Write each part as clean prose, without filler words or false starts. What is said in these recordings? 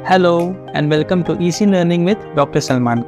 Hello and welcome to Easy Learning with Dr. Salman.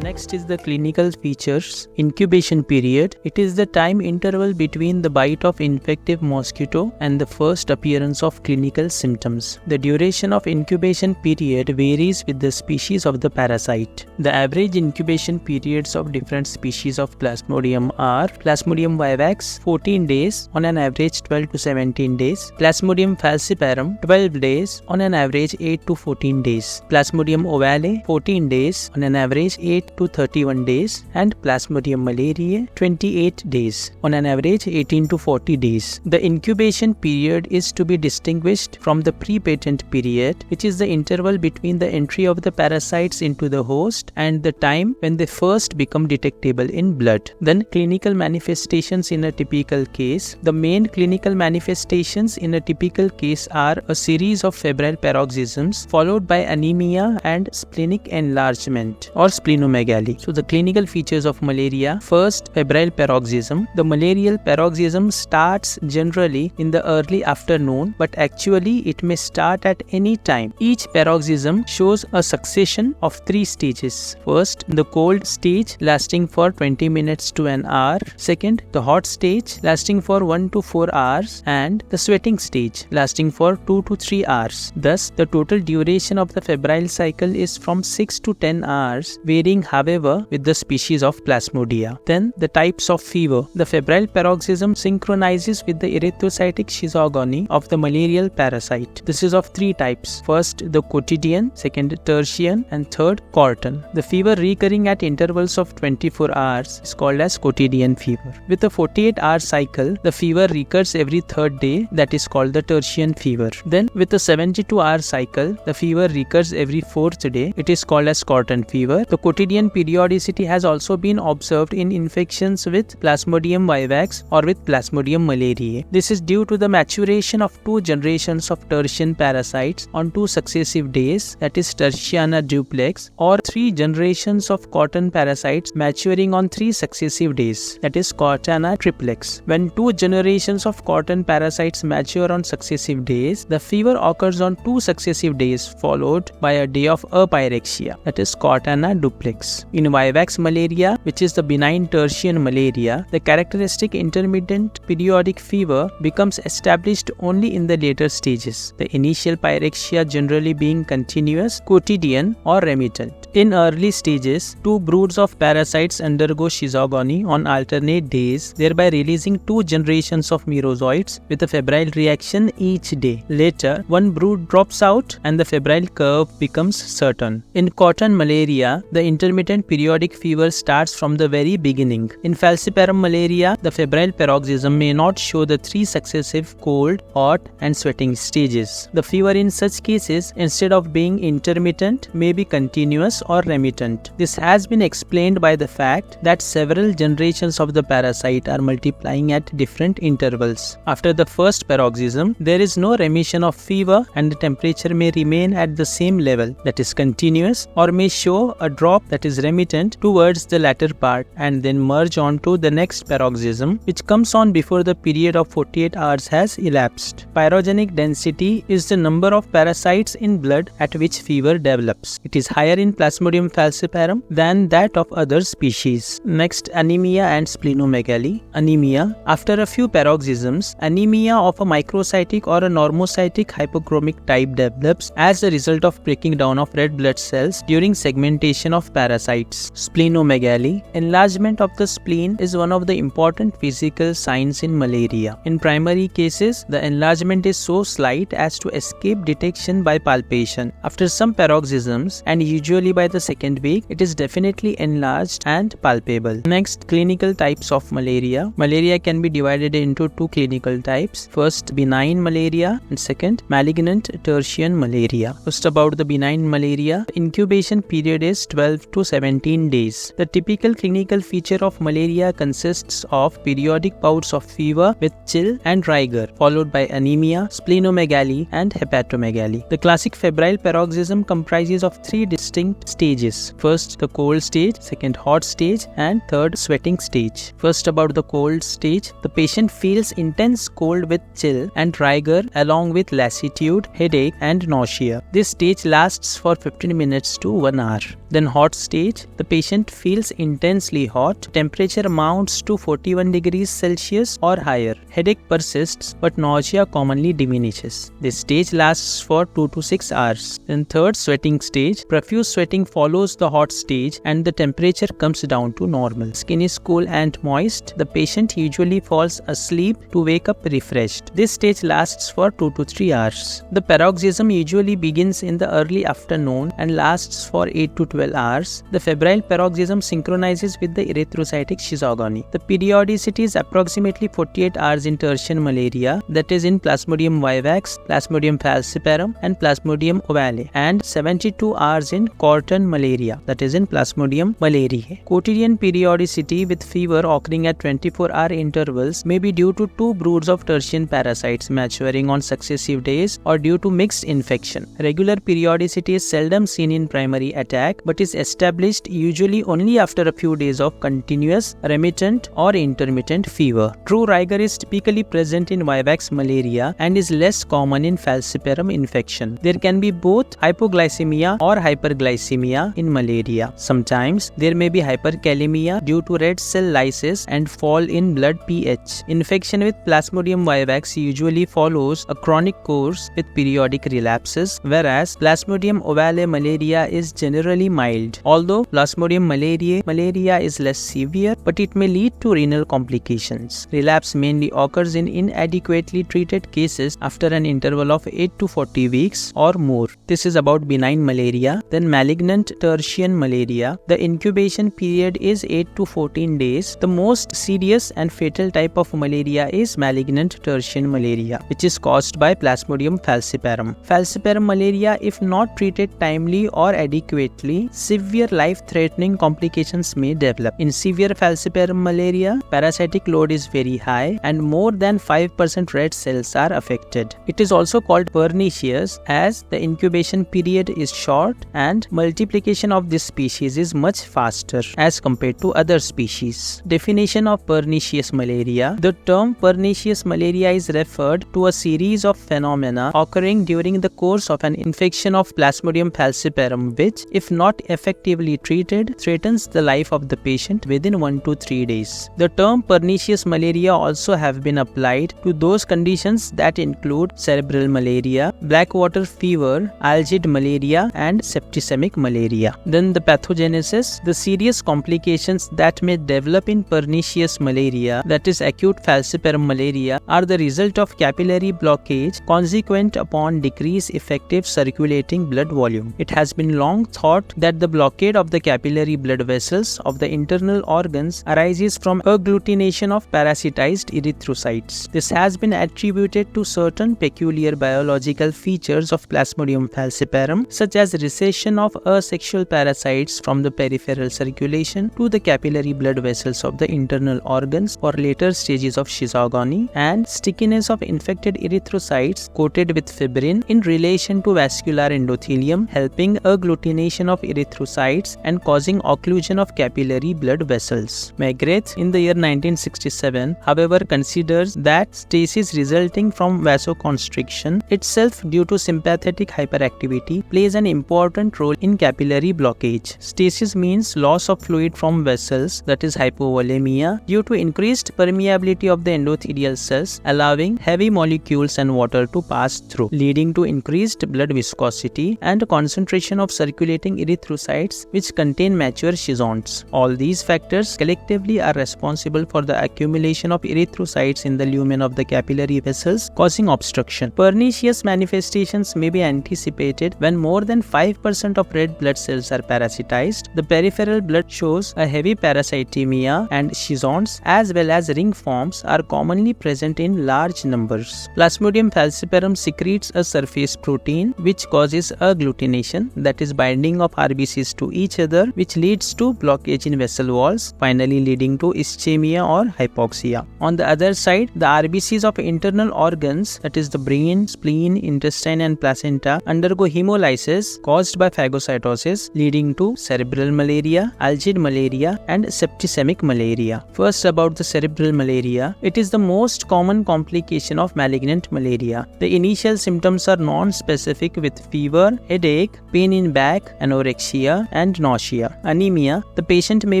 Next is the clinical features. Incubation period. It is the time interval between the bite of infective mosquito and the first appearance of clinical symptoms. The duration of incubation period varies with the species of the parasite. The average incubation periods of different species of Plasmodium are Plasmodium vivax 14 days on an average 12 to 17 days, Plasmodium falciparum 12 days on an average 8 to 14 days, Plasmodium ovale 14 days on an average 8 to 31 days, and Plasmodium malariae 28 days on an average 18 to 40 days. The incubation period is to be distinguished from the pre-patent period, which is the interval between the entry of the parasites into the host and the time when they first become detectable in blood. Then clinical manifestations in a typical case. The main clinical manifestations in a typical case are a series of febrile paroxysms followed by anemia and splenic enlargement or splenomegaly. So the clinical features of malaria. First, febrile paroxysm. The malarial paroxysm starts generally in the early afternoon, but actually it may start at any time. Each paroxysm shows a succession of 3 stages. First, the cold stage lasting for 20 minutes to an hour. Second, the hot stage lasting for 1 to 4 hours, and the sweating stage lasting for 2 to 3 hours. Thus, the total duration of the febrile cycle is from 6 to 10 hours, varying however with the species of Plasmodia. Then the types of fever. The febrile paroxysm synchronizes with the erythrocytic schizogony of the malarial parasite. This is of 3 types. First, the quotidian, second, tertian, and third, quartan. The fever recurring at intervals of 24 hours is called as quotidian fever. With a 48-hour cycle, the fever recurs every 3rd day, that is called the tertian fever. Then with a 72-hour cycle, the fever recurs every 4th day. It is called as quartan fever. The quotidian periodicity has also been observed in infections with Plasmodium vivax or with Plasmodium malariae. This is due to the maturation of 2 generations of tertian parasites on 2 successive days, that is Tertiana duplex, or 3 generations of quartan parasites maturing on 3 successive days, that is Quartana triplex. When 2 generations of quartan parasites mature on successive days, the fever occurs on 2 successive days followed by a day of apyrexia, that is Quartana duplex. In vivax malaria, which is the benign tertian malaria, the characteristic intermittent periodic fever becomes established only in the later stages, the initial pyrexia generally being continuous, quotidian, or remittent. In early stages, 2 broods of parasites undergo schizogony on alternate days, thereby releasing 2 generations of merozoites with a febrile reaction each day. Later, 1 brood drops out and the febrile curve becomes certain. In quartan malaria, the intermittent periodic fever starts from the very beginning. In falciparum malaria, the febrile paroxysm may not show the 3 successive cold, hot, and sweating stages. The fever in such cases, instead of being intermittent, may be continuous or remittent. This has been explained by the fact that several generations of the parasite are multiplying at different intervals. After the first paroxysm, there is no remission of fever and the temperature may remain at the same level, that is continuous, or may show a drop, that is remittent, towards the latter part and then merge on to the next paroxysm, which comes on before the period of 48 hours has elapsed. Pyrogenic density is the number of parasites in blood at which fever develops. It is higher in Plasmodium falciparum than that of other species. Next, anemia and splenomegaly. Anemia. After a few paroxysms, anemia of a microcytic or a normocytic hypochromic type develops as a result of breaking down of red blood cells during segmentation of parasites. Splenomegaly. Enlargement of the spleen is one of the important physical signs in malaria. In primary cases, the enlargement is so slight as to escape detection by palpation. After some paroxysms, and usually by the 2nd week, it is definitely enlarged and palpable. Next, clinical types of malaria. Malaria can be divided into 2 clinical types. First, benign malaria, and second, malignant tertian malaria. First, about the benign malaria, the incubation period is 12 to 17 17 days. The typical clinical feature of malaria consists of periodic bouts of fever with chill and rigor, followed by anemia, splenomegaly, and hepatomegaly. The classic febrile paroxysm comprises of 3 distinct stages. First, the cold stage, second, hot stage, and third, sweating stage. First, about the cold stage, the patient feels intense cold with chill and rigor along with lassitude, headache, and nausea. This stage lasts for 15 minutes to 1 hour. Then hot stage, the patient feels intensely hot, temperature mounts to 41 degrees Celsius or higher. Headache persists but nausea commonly diminishes. This stage lasts for 2 to 6 hours. Then third, sweating stage, profuse sweating follows the hot stage and the temperature comes down to normal. Skin is cool and moist. The patient usually falls asleep to wake up refreshed. This stage lasts for 2 to 3 hours. The paroxysm usually begins in the early afternoon and lasts for 8 to 12 hours. The febrile paroxysm synchronizes with the erythrocytic schizogony. The periodicity is approximately 48 hours in tertian malaria, that is in Plasmodium vivax, Plasmodium falciparum, and Plasmodium ovale, and 72 hours in quartan malaria, that is in Plasmodium malariae. Quotidian periodicity with fever occurring at 24-hour intervals may be due to 2 broods of tertian parasites maturing on successive days or due to mixed infection. Regular periodicity is seldom seen in primary attack but is established usually only after a few days of continuous, remittent, or intermittent fever. True rigor is typically present in vivax malaria and is less common in falciparum infection. There can be both hypoglycemia or hyperglycemia in malaria. Sometimes there may be hyperkalemia due to red cell lysis and fall in blood pH. Infection with Plasmodium vivax usually follows a chronic course with periodic relapses, whereas Plasmodium ovale malaria is generally mild. Although Plasmodium malaria is less severe, but it may lead to renal complications. Relapse mainly occurs in inadequately treated cases after an interval of 8 to 40 weeks or more. This is about benign malaria. Then malignant tertian malaria. The incubation period is 8 to 14 days. The most serious and fatal type of malaria is malignant tertian malaria, which is caused by Plasmodium falciparum. Falciparum malaria, if not treated timely or adequately, severe life-threatening complications may develop. In severe falciparum malaria, parasitic load is very high and more than 5% red cells are affected. It is also called pernicious as the incubation period is short and multiplication of this species is much faster as compared to other species. Definition of pernicious malaria. The term pernicious malaria is referred to a series of phenomena occurring during the course of an infection of Plasmodium falciparum which, if not effectively treated, threatens the life of the patient within 1 to 3 days. The term pernicious malaria also have been applied to those conditions that include cerebral malaria, blackwater fever, algid malaria, and septicaemic malaria. Then the pathogenesis. The serious complications that may develop in pernicious malaria, that is acute falciparum malaria, are the result of capillary blockage consequent upon decreased effective circulating blood volume. It has been long thought that the blockade of the capillary blood vessels of the internal organs arises from agglutination of parasitized erythrocytes. This has been attributed to certain peculiar biological features of Plasmodium falciparum, such as recession of asexual parasites from the peripheral circulation to the capillary blood vessels of the internal organs for later stages of schizogony, and stickiness of infected erythrocytes coated with fibrin in relation to vascular endothelium, helping agglutination of erythrocytes and causing occlusion of capillary blood vessels. McGrath in the year 1967, however, considers that stasis resulting from vasoconstriction itself due to sympathetic hyperactivity plays an important role in capillary blockage. Stasis means loss of fluid from vessels, that is hypovolemia, due to increased permeability of the endothelial cells, allowing heavy molecules and water to pass through, leading to increased blood viscosity and concentration of circulating erythrocytes which contain mature schizonts. All these factors collectively are responsible for the accumulation of erythrocytes in the lumen of the capillary vessels, causing obstruction. Pernicious manifestations may be anticipated when more than 5% of red blood cells are parasitized. The peripheral blood shows a heavy parasitemia, and schizonts as well as ring forms are commonly present in large numbers. Plasmodium falciparum secretes a surface protein which causes agglutination, that is binding of RBCs to each each other, which leads to blockage in vessel walls, finally leading to ischemia or hypoxia. On the other side, the RBCs of internal organs, that is the brain, spleen, intestine and placenta, undergo hemolysis caused by phagocytosis, leading to cerebral malaria, algid malaria and septicemic malaria. First, about the cerebral malaria. It is the most common complication of malignant malaria. The initial symptoms are non-specific with fever, headache, pain in back, anorexia and nausea. Anemia. The patient may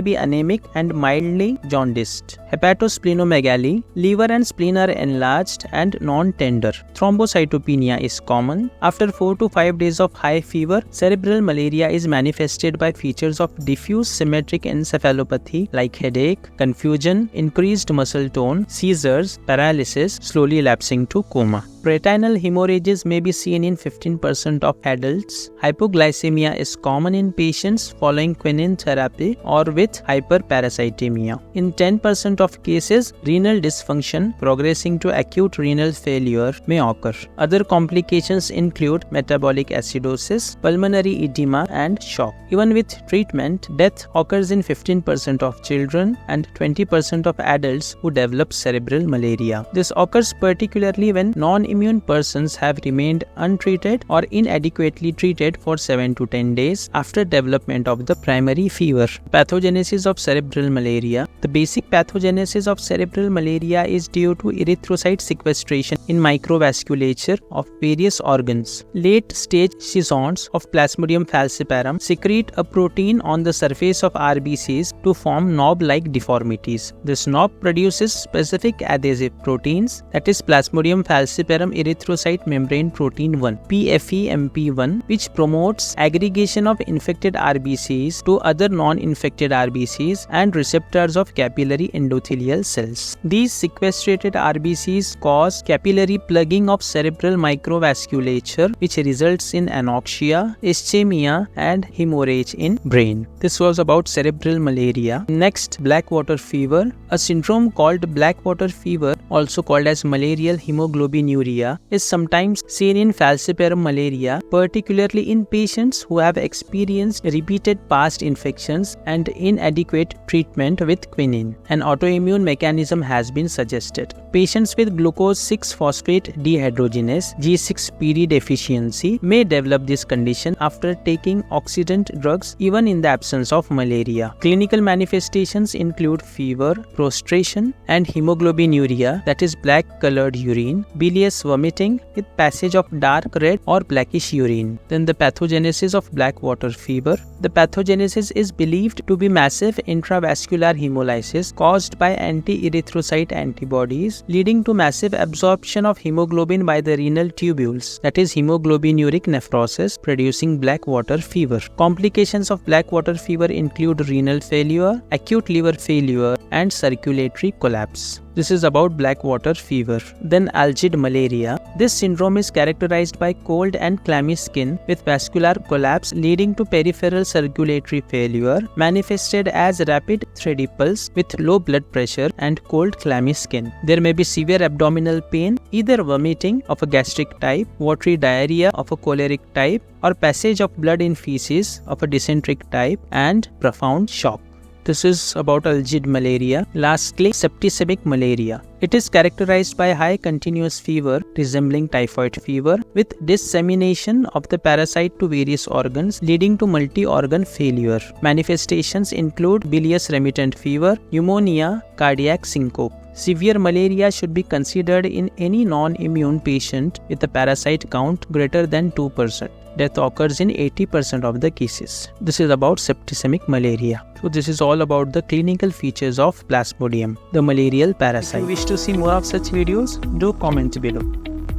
be anemic and mildly jaundiced. Hepatosplenomegaly. Liver and spleen are enlarged and non-tender. Thrombocytopenia is common. After 4 to 5 days of high fever, cerebral malaria is manifested by features of diffuse symmetric encephalopathy like headache, confusion, increased muscle tone, seizures, paralysis, slowly lapsing to coma. Retinal hemorrhages may be seen in 15% of adults. Hypoglycemia is common in patients following quinine therapy or with hyperparasitemia. In 10% of cases, renal dysfunction progressing to acute renal failure may occur. Other complications include metabolic acidosis, pulmonary edema and shock. Even with treatment, death occurs in 15% of children and 20% of adults who develop cerebral malaria. This occurs particularly when non-immune persons have remained untreated or inadequately treated for 7 to 10 days after development of the primary fever. Pathogenesis of cerebral malaria. The basic pathogenesis of cerebral malaria is due to erythrocyte sequestration in microvasculature of various organs. Late-stage schizones of Plasmodium falciparum secrete a protein on the surface of RBCs to form knob-like deformities. This knob produces specific adhesive proteins, that is Plasmodium falciparum erythrocyte membrane protein 1 (PFEMP1), which promotes aggregation of infected RBCs to other non-infected RBCs and receptors of capillary endothelial cells. These sequestrated RBCs cause capillary plugging of cerebral microvasculature, which results in anoxia, ischemia and hemorrhage in brain. This was about cerebral malaria. Next, Blackwater fever. A syndrome called Blackwater fever, also called as malarial hemoglobinuria, is sometimes seen in falciparum malaria, particularly in patients who have experienced repeated past infections and inadequate treatment with quinine. An autoimmune mechanism has been suggested. Patients with glucose 6-phosphate dehydrogenase G6PD deficiency may develop this condition after taking oxidant drugs even in the absence of malaria. Clinical manifestations include fever, prostration and hemoglobinuria, that is black colored urine, bilious vomiting with passage of dark red or blackish urine. Then the pathogenesis of Blackwater fever. The pathogenesis is believed to be massive intravascular hemolysis caused by anti-erythrocyte antibodies, leading to massive absorption of hemoglobin by the renal tubules, that is hemoglobinuric nephrosis, producing Blackwater fever. Complications of Blackwater fever include renal failure, acute liver failure and circulatory collapse. This is about Blackwater fever. Then Algid Malaria. This syndrome is characterized by cold and clammy skin with vascular collapse leading to peripheral circulatory failure, manifested as rapid thready pulse with low blood pressure and cold clammy skin. There may be severe abdominal pain, either vomiting of a gastric type, watery diarrhea of a choleric type, or passage of blood in feces of a dysenteric type, and profound shock. This is about Algid malaria. Lastly, septicemic malaria. It is characterized by high continuous fever resembling typhoid fever with dissemination of the parasite to various organs, leading to multi-organ failure. Manifestations include bilious remittent fever, pneumonia, cardiac syncope. Severe malaria should be considered in any non-immune patient with a parasite count greater than 2%. Death occurs in 80% of the cases. This is about septicemic malaria. So this is all about the clinical features of Plasmodium, the malarial parasite. If you wish to see more of such videos, do comment below.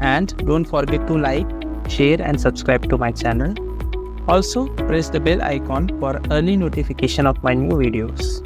And don't forget to like, share and subscribe to my channel. Also, press the bell icon for early notification of my new videos.